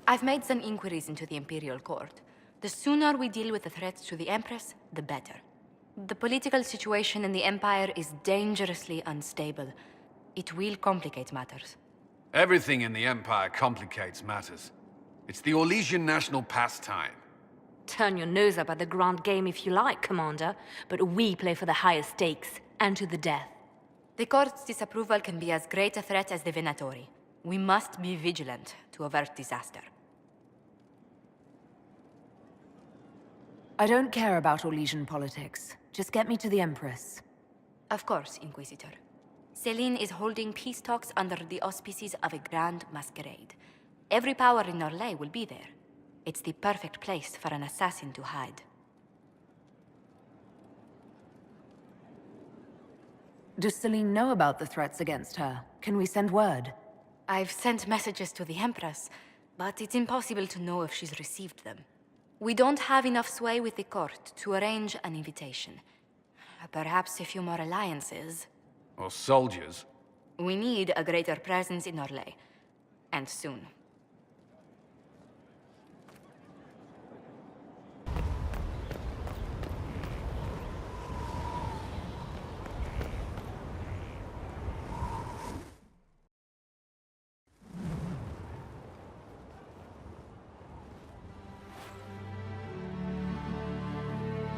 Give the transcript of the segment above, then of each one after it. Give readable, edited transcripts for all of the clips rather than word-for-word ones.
I've made some inquiries into the Imperial Court. The sooner we deal with the threats to the Empress, the better. The political situation in the Empire is dangerously unstable. It will complicate matters. Everything in the Empire complicates matters. It's the Orlesian national pastime. Turn your nose up at the grand game if you like, Commander, but we play for the higher stakes, and to the death. The Court's disapproval can be as great a threat as the Venatori. We must be vigilant to avert disaster. I don't care about Orlesian politics. Just get me to the Empress. Of course, Inquisitor. Celine is holding peace talks under the auspices of a grand masquerade. Every power in Orlais will be there. It's the perfect place for an assassin to hide. Does Celine know about the threats against her? Can we send word? I've sent messages to the Empress, but it's impossible to know if she's received them. We don't have enough sway with the court to arrange an invitation. Perhaps a few more alliances. Or soldiers. We need a greater presence in Orlais. And soon.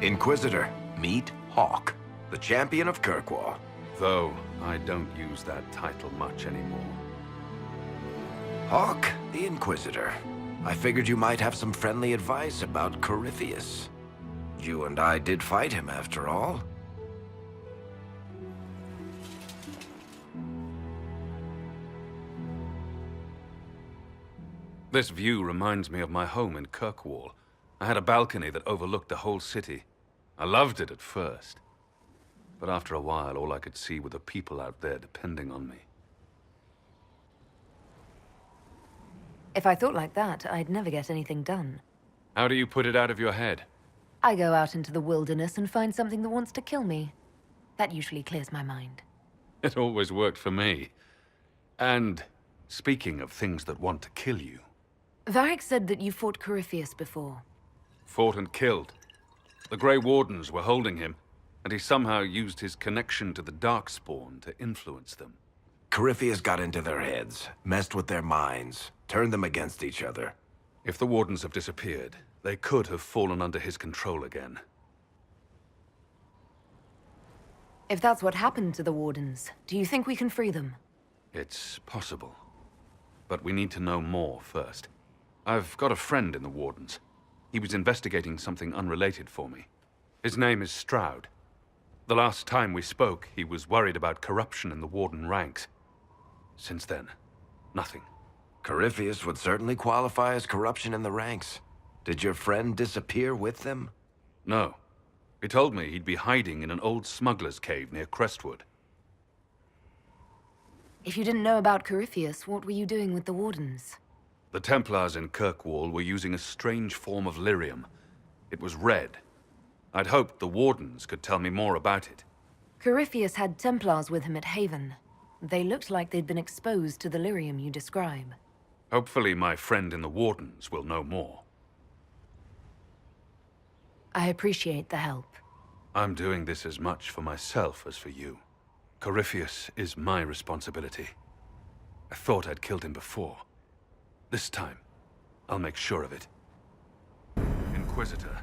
Inquisitor, meet Hawk, the champion of Kirkwall. Though, I don't use that title much anymore. Hawk, the Inquisitor. I figured you might have some friendly advice about Corypheus. You and I did fight him, after all. This view reminds me of my home in Kirkwall. I had a balcony that overlooked the whole city. I loved it at first. But after a while, all I could see were the people out there depending on me. If I thought like that, I'd never get anything done. How do you put it out of your head? I go out into the wilderness and find something that wants to kill me. That usually clears my mind. It always worked for me. And speaking of things that want to kill you... Varric said that you fought Corypheus before. Fought and killed. The Grey Wardens were holding him, and he somehow used his connection to the Darkspawn to influence them. Corypheus got into their heads, messed with their minds, turned them against each other. If the Wardens have disappeared, they could have fallen under his control again. If that's what happened to the Wardens, do you think we can free them? It's possible. But we need to know more first. I've got a friend in the Wardens. He was investigating something unrelated for me. His name is Stroud. The last time we spoke, he was worried about corruption in the Warden ranks. Since then, nothing. Corypheus would certainly qualify as corruption in the ranks. Did your friend disappear with them? No. He told me he'd be hiding in an old smuggler's cave near Crestwood. If you didn't know about Corypheus, what were you doing with the Wardens? The Templars in Kirkwall were using a strange form of lyrium. It was red. I'd hoped the Wardens could tell me more about it. Corypheus had Templars with him at Haven. They looked like they'd been exposed to the lyrium you describe. Hopefully my friend in the Wardens will know more. I appreciate the help. I'm doing this as much for myself as for you. Corypheus is my responsibility. I thought I'd killed him before. This time, I'll make sure of it. Inquisitor,